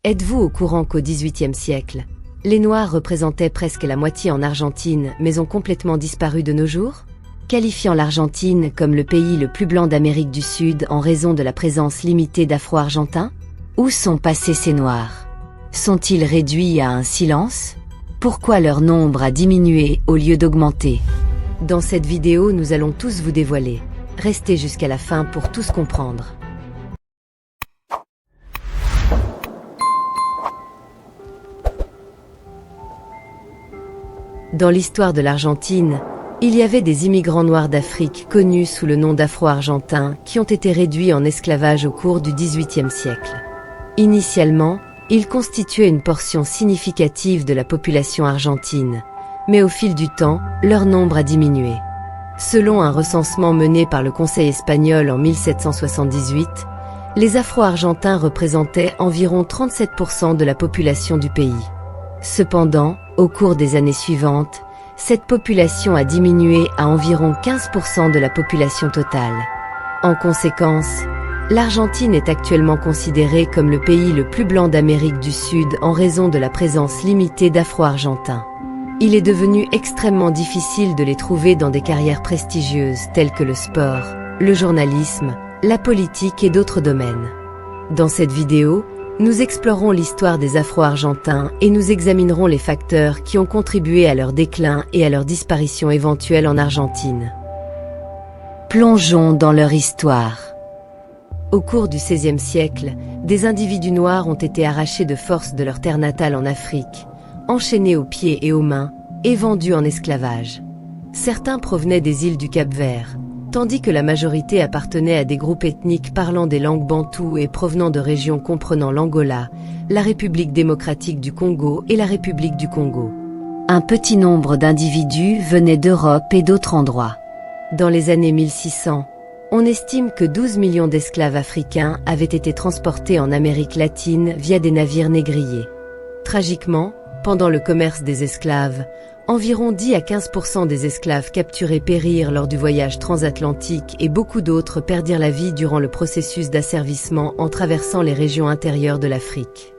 Êtes-vous au courant qu'au XVIIIe siècle, les Noirs représentaient presque la moitié en Argentine mais ont complètement disparu de nos jours? Qualifiant l'Argentine comme le pays le plus blanc d'Amérique du Sud en raison de la présence limitée d'Afro-Argentins? Où sont passés ces Noirs? Sont-ils réduits à un silence? Pourquoi leur nombre a diminué au lieu d'augmenter? Dans cette vidéo, nous allons tous vous dévoiler. Restez jusqu'à la fin pour tous comprendre. Dans l'histoire de l'Argentine, il y avait des immigrants noirs d'Afrique connus sous le nom d'Afro-Argentins qui ont été réduits en esclavage au cours du XVIIIe siècle. Initialement, ils constituaient une portion significative de la population argentine, mais au fil du temps, leur nombre a diminué. Selon un recensement mené par le Conseil espagnol en 1778, les Afro-Argentins représentaient environ 37% de la population du pays. Cependant, au cours des années suivantes, cette population a diminué à environ 15% de la population totale. En conséquence, l'Argentine est actuellement considérée comme le pays le plus blanc d'Amérique du Sud en raison de la présence limitée d'Afro-Argentins. Il est devenu extrêmement difficile de les trouver dans des carrières prestigieuses telles que le sport, le journalisme, la politique et d'autres domaines. Dans cette vidéo, nous explorerons l'histoire des Afro-Argentins et nous examinerons les facteurs qui ont contribué à leur déclin et à leur disparition éventuelle en Argentine. Plongeons dans leur histoire. Au cours du XVIe siècle, des individus noirs ont été arrachés de force de leur terre natale en Afrique, enchaînés aux pieds et aux mains, et vendus en esclavage. Certains provenaient des îles du Cap-Vert, tandis que la majorité appartenait à des groupes ethniques parlant des langues bantoues et provenant de régions comprenant l'Angola, la République démocratique du Congo et la République du Congo. Un petit nombre d'individus venaient d'Europe et d'autres endroits. Dans les années 1600, on estime que 12 millions d'esclaves africains avaient été transportés en Amérique latine via des navires négriers. Tragiquement, pendant le commerce des esclaves, environ 10 à 15% des esclaves capturés périrent lors du voyage transatlantique et beaucoup d'autres perdirent la vie durant le processus d'asservissement en traversant les régions intérieures de l'Afrique.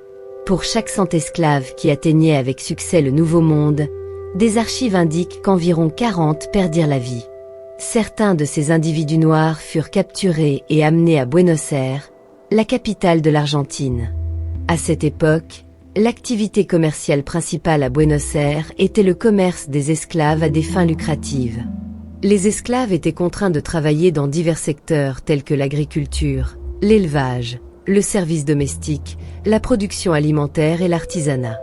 Pour chaque 100 esclaves qui atteignaient avec succès le Nouveau Monde, des archives indiquent qu'environ 40 perdirent la vie. Certains de ces individus noirs furent capturés et amenés à Buenos Aires, la capitale de l'Argentine. À cette époque, l'activité commerciale principale à Buenos Aires était le commerce des esclaves à des fins lucratives. Les esclaves étaient contraints de travailler dans divers secteurs tels que l'agriculture, l'élevage, le service domestique, la production alimentaire et l'artisanat.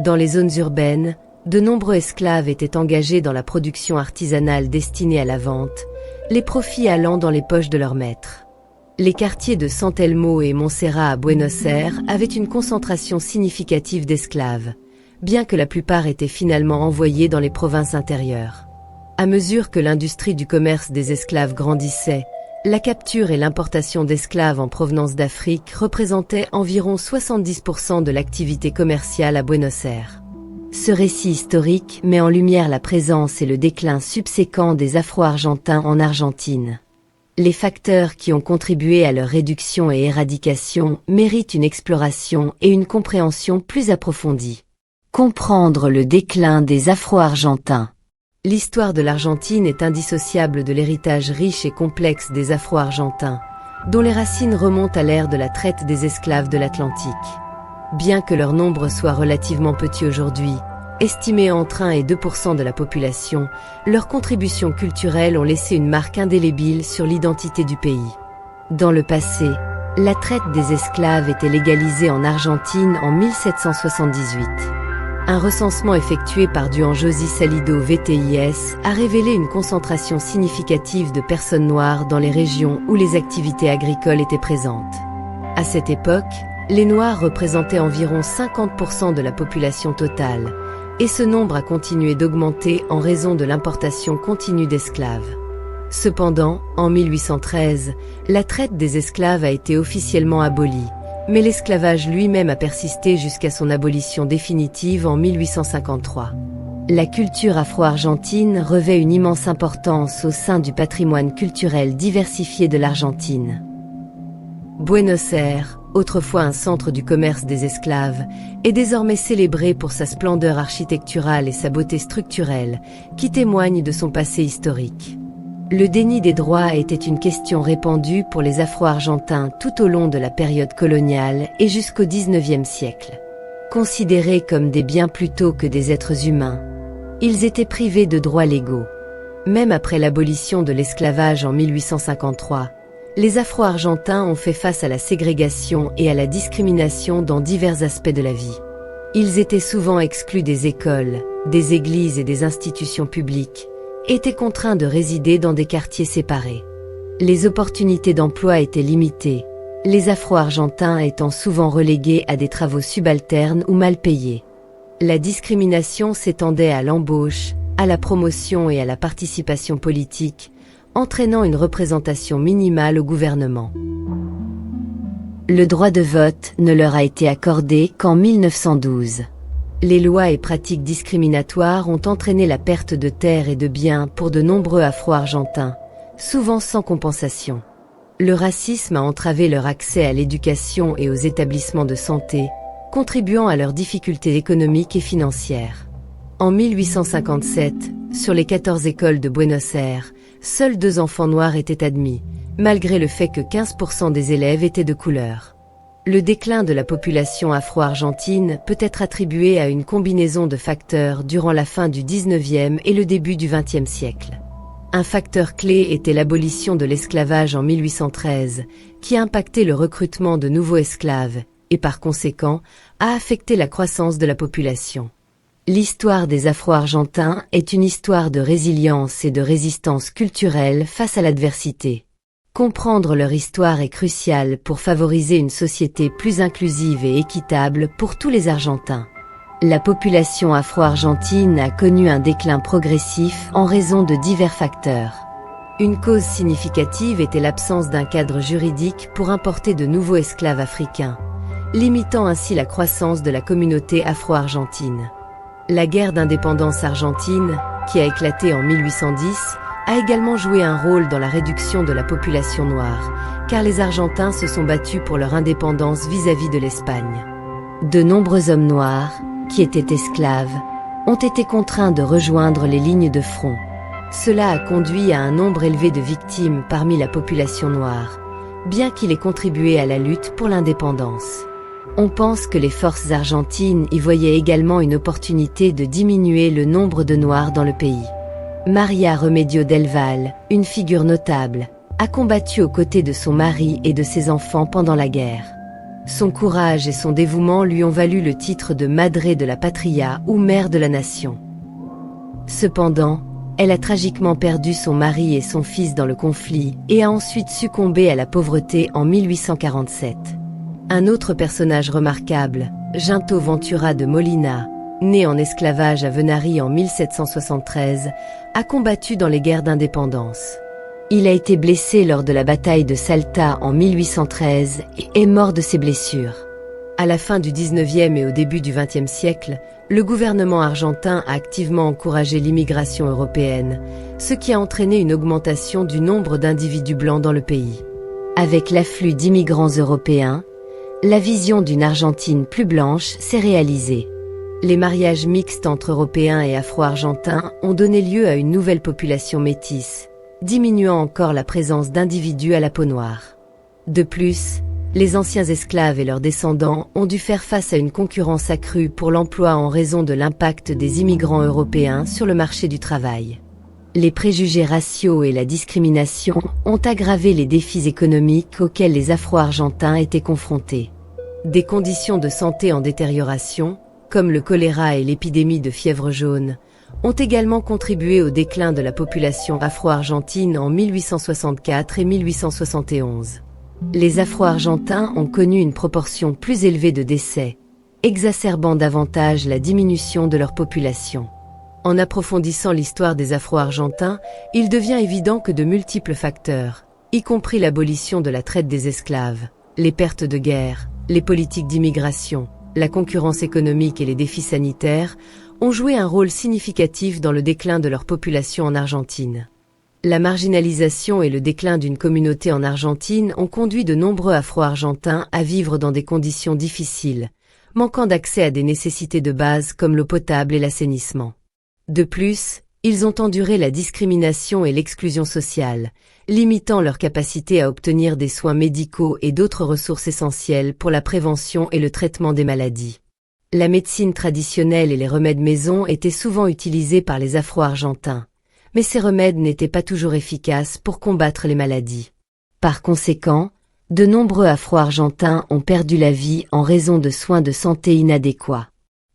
Dans les zones urbaines, de nombreux esclaves étaient engagés dans la production artisanale destinée à la vente, les profits allant dans les poches de leurs maîtres. Les quartiers de San Telmo et Montserrat à Buenos Aires avaient une concentration significative d'esclaves, bien que la plupart étaient finalement envoyés dans les provinces intérieures. À mesure que l'industrie du commerce des esclaves grandissait, la capture et l'importation d'esclaves en provenance d'Afrique représentaient environ 70% de l'activité commerciale à Buenos Aires. Ce récit historique met en lumière la présence et le déclin subséquent des Afro-Argentins en Argentine. Les facteurs qui ont contribué à leur réduction et éradication méritent une exploration et une compréhension plus approfondie. Comprendre le déclin des Afro-Argentins. L'histoire de l'Argentine est indissociable de l'héritage riche et complexe des Afro-Argentins, dont les racines remontent à l'ère de la traite des esclaves de l'Atlantique. Bien que leur nombre soit relativement petit aujourd'hui, estimés entre 1 et 2% de la population, leurs contributions culturelles ont laissé une marque indélébile sur l'identité du pays. Dans le passé, la traite des esclaves était légalisée en Argentine en 1778. Un recensement effectué par Duan Josy Salido VTIS a révélé une concentration significative de personnes noires dans les régions où les activités agricoles étaient présentes. À cette époque, les Noirs représentaient environ 50% de la population totale, et ce nombre a continué d'augmenter en raison de l'importation continue d'esclaves. Cependant, en 1813, la traite des esclaves a été officiellement abolie, mais l'esclavage lui-même a persisté jusqu'à son abolition définitive en 1853. La culture afro-argentine revêt une immense importance au sein du patrimoine culturel diversifié de l'Argentine. Buenos Aires, autrefois un centre du commerce des esclaves, est désormais célébré pour sa splendeur architecturale et sa beauté structurelle, qui témoignent de son passé historique. Le déni des droits était une question répandue pour les Afro-Argentins tout au long de la période coloniale et jusqu'au XIXe siècle. Considérés comme des biens plutôt que des êtres humains, ils étaient privés de droits légaux. Même après l'abolition de l'esclavage en 1853, les Afro-Argentins ont fait face à la ségrégation et à la discrimination dans divers aspects de la vie. Ils étaient souvent exclus des écoles, des églises et des institutions publiques, étaient contraints de résider dans des quartiers séparés. Les opportunités d'emploi étaient limitées, les Afro-Argentins étant souvent relégués à des travaux subalternes ou mal payés. La discrimination s'étendait à l'embauche, à la promotion et à la participation politique, entraînant une représentation minimale au gouvernement. Le droit de vote ne leur a été accordé qu'en 1912. Les lois et pratiques discriminatoires ont entraîné la perte de terres et de biens pour de nombreux Afro-Argentins, souvent sans compensation. Le racisme a entravé leur accès à l'éducation et aux établissements de santé, contribuant à leurs difficultés économiques et financières. En 1857, sur les 14 écoles de Buenos Aires, seuls 2 enfants noirs étaient admis, malgré le fait que 15% des élèves étaient de couleur. Le déclin de la population afro-argentine peut être attribué à une combinaison de facteurs durant la fin du XIXe et le début du XXe siècle. Un facteur clé était l'abolition de l'esclavage en 1813, qui a impacté le recrutement de nouveaux esclaves, et par conséquent, a affecté la croissance de la population. L'histoire des Afro-Argentins est une histoire de résilience et de résistance culturelle face à l'adversité. Comprendre leur histoire est crucial pour favoriser une société plus inclusive et équitable pour tous les Argentins. La population afro-argentine a connu un déclin progressif en raison de divers facteurs. Une cause significative était l'absence d'un cadre juridique pour importer de nouveaux esclaves africains, limitant ainsi la croissance de la communauté afro-argentine. La guerre d'indépendance argentine, qui a éclaté en 1810, a également joué un rôle dans la réduction de la population noire, car les Argentins se sont battus pour leur indépendance vis-à-vis de l'Espagne. De nombreux hommes noirs, qui étaient esclaves, ont été contraints de rejoindre les lignes de front. Cela a conduit à un nombre élevé de victimes parmi la population noire, bien qu'il ait contribué à la lutte pour l'indépendance. On pense que les forces argentines y voyaient également une opportunité de diminuer le nombre de Noirs dans le pays. Maria Remedio del Val, une figure notable, a combattu aux côtés de son mari et de ses enfants pendant la guerre. Son courage et son dévouement lui ont valu le titre de Madre de la Patria ou Mère de la Nation. Cependant, elle a tragiquement perdu son mari et son fils dans le conflit et a ensuite succombé à la pauvreté en 1847. Un autre personnage remarquable, Jacinto Ventura de Molina, né en esclavage à Venari en 1773, a combattu dans les guerres d'indépendance. Il a été blessé lors de la bataille de Salta en 1813 et est mort de ses blessures. À la fin du XIXe et au début du XXe siècle, le gouvernement argentin a activement encouragé l'immigration européenne, ce qui a entraîné une augmentation du nombre d'individus blancs dans le pays. Avec l'afflux d'immigrants européens, la vision d'une Argentine plus blanche s'est réalisée. Les mariages mixtes entre Européens et Afro-Argentins ont donné lieu à une nouvelle population métisse, diminuant encore la présence d'individus à la peau noire. De plus, les anciens esclaves et leurs descendants ont dû faire face à une concurrence accrue pour l'emploi en raison de l'impact des immigrants européens sur le marché du travail. Les préjugés raciaux et la discrimination ont aggravé les défis économiques auxquels les Afro-Argentins étaient confrontés. Des conditions de santé en détérioration, comme le choléra et l'épidémie de fièvre jaune, ont également contribué au déclin de la population afro-argentine en 1864 et 1871. Les Afro-Argentins ont connu une proportion plus élevée de décès, exacerbant davantage la diminution de leur population. En approfondissant l'histoire des Afro-Argentins, il devient évident que de multiples facteurs, y compris l'abolition de la traite des esclaves, les pertes de guerre, les politiques d'immigration, la concurrence économique et les défis sanitaires, ont joué un rôle significatif dans le déclin de leur population en Argentine. La marginalisation et le déclin d'une communauté en Argentine ont conduit de nombreux Afro-Argentins à vivre dans des conditions difficiles, manquant d'accès à des nécessités de base comme l'eau potable et l'assainissement. De plus, ils ont enduré la discrimination et l'exclusion sociale, limitant leur capacité à obtenir des soins médicaux et d'autres ressources essentielles pour la prévention et le traitement des maladies. La médecine traditionnelle et les remèdes maison étaient souvent utilisés par les Afro-Argentins, mais ces remèdes n'étaient pas toujours efficaces pour combattre les maladies. Par conséquent, de nombreux Afro-Argentins ont perdu la vie en raison de soins de santé inadéquats.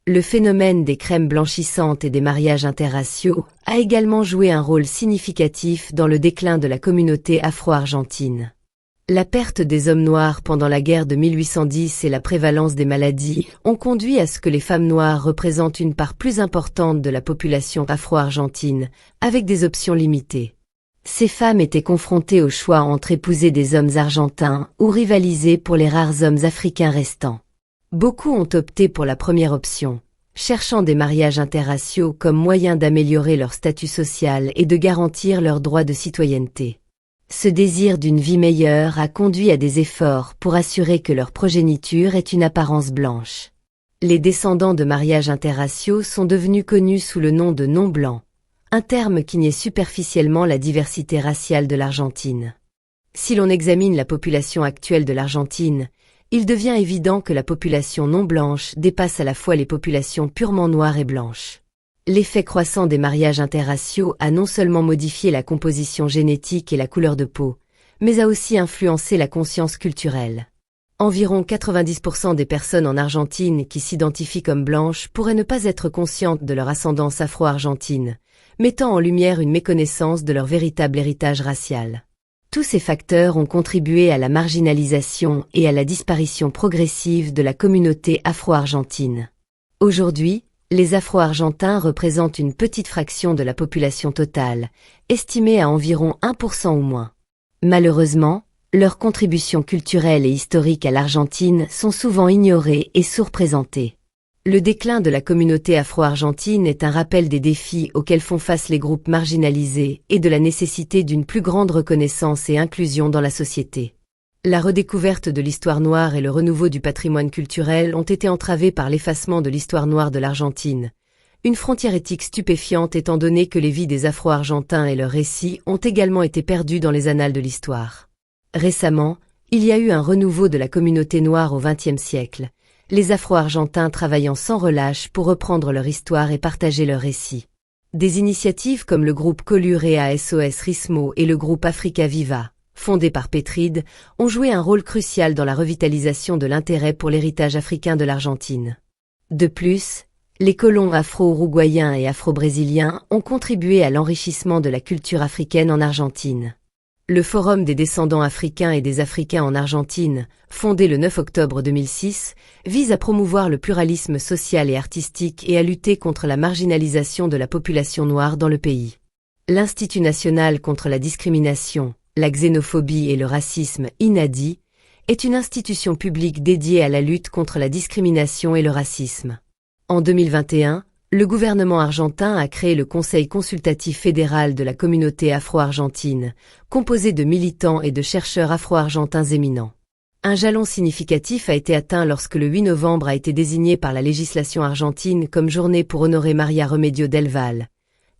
Le phénomène des crèmes blanchissantes et des mariages interraciaux a également joué un rôle significatif dans le déclin de la communauté afro-argentine. La perte des hommes noirs pendant la guerre de 1810 et la prévalence des maladies ont conduit à ce que les femmes noires représentent une part plus importante de la population afro-argentine, avec des options limitées. Ces femmes étaient confrontées au choix entre épouser des hommes argentins ou rivaliser pour les rares hommes africains restants. Beaucoup ont opté pour la première option, cherchant des mariages interraciaux comme moyen d'améliorer leur statut social et de garantir leurs droits de citoyenneté. Ce désir d'une vie meilleure a conduit à des efforts pour assurer que leur progéniture ait une apparence blanche. Les descendants de mariages interraciaux sont devenus connus sous le nom de non-blancs, un terme qui nie superficiellement la diversité raciale de l'Argentine. Si l'on examine la population actuelle de l'Argentine, il devient évident que la population non blanche dépasse à la fois les populations purement noires et blanches. L'effet croissant des mariages interraciaux a non seulement modifié la composition génétique et la couleur de peau, mais a aussi influencé la conscience culturelle. Environ 90% des personnes en Argentine qui s'identifient comme blanches pourraient ne pas être conscientes de leur ascendance afro-argentine, mettant en lumière une méconnaissance de leur véritable héritage racial. Tous ces facteurs ont contribué à la marginalisation et à la disparition progressive de la communauté afro-argentine. Aujourd'hui, les Afro-Argentins représentent une petite fraction de la population totale, estimée à environ 1% ou moins. Malheureusement, leurs contributions culturelles et historiques à l'Argentine sont souvent ignorées et sous-représentées. Le déclin de la communauté afro-argentine est un rappel des défis auxquels font face les groupes marginalisés et de la nécessité d'une plus grande reconnaissance et inclusion dans la société. La redécouverte de l'histoire noire et le renouveau du patrimoine culturel ont été entravés par l'effacement de l'histoire noire de l'Argentine, une frontière éthique stupéfiante étant donné que les vies des Afro-Argentins et leurs récits ont également été perdus dans les annales de l'histoire. Récemment, il y a eu un renouveau de la communauté noire au XXe siècle, les Afro-Argentins travaillant sans relâche pour reprendre leur histoire et partager leurs récits. Des initiatives comme le groupe Colurea SOS Rismo et le groupe Africa Viva, fondé par Petride, ont joué un rôle crucial dans la revitalisation de l'intérêt pour l'héritage africain de l'Argentine. De plus, les colons afro-uruguayens et afro-brésiliens ont contribué à l'enrichissement de la culture africaine en Argentine. Le Forum des descendants africains et des Africains en Argentine, fondé le 9 octobre 2006, vise à promouvoir le pluralisme social et artistique et à lutter contre la marginalisation de la population noire dans le pays. L'Institut national contre la discrimination, la xénophobie et le racisme, INADI, est une institution publique dédiée à la lutte contre la discrimination et le racisme. En 2021, le gouvernement argentin a créé le Conseil consultatif fédéral de la communauté afro-argentine, composé de militants et de chercheurs afro-argentins éminents. Un jalon significatif a été atteint lorsque le 8 novembre a été désigné par la législation argentine comme journée pour honorer María Remedio del Val,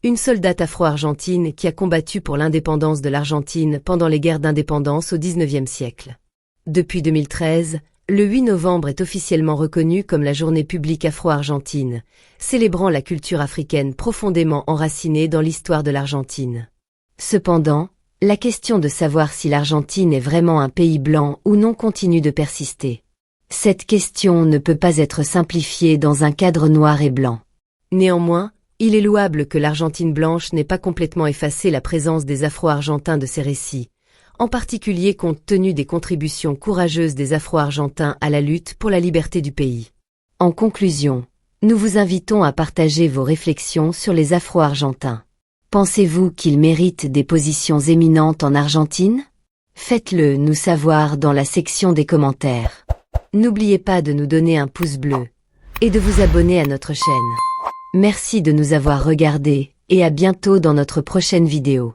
une soldate afro-argentine qui a combattu pour l'indépendance de l'Argentine pendant les guerres d'indépendance au XIXe siècle. Depuis 2013, le 8 novembre est officiellement reconnu comme la journée publique afro-argentine, célébrant la culture africaine profondément enracinée dans l'histoire de l'Argentine. Cependant, la question de savoir si l'Argentine est vraiment un pays blanc ou non continue de persister. Cette question ne peut pas être simplifiée dans un cadre noir et blanc. Néanmoins, il est louable que l'Argentine blanche n'ait pas complètement effacé la présence des Afro-Argentins de ses récits, en particulier compte tenu des contributions courageuses des Afro-Argentins à la lutte pour la liberté du pays. En conclusion, nous vous invitons à partager vos réflexions sur les Afro-Argentins. Pensez-vous qu'ils méritent des positions éminentes en Argentine? Faites-le nous savoir dans la section des commentaires. N'oubliez pas de nous donner un pouce bleu et de vous abonner à notre chaîne. Merci de nous avoir regardés et à bientôt dans notre prochaine vidéo.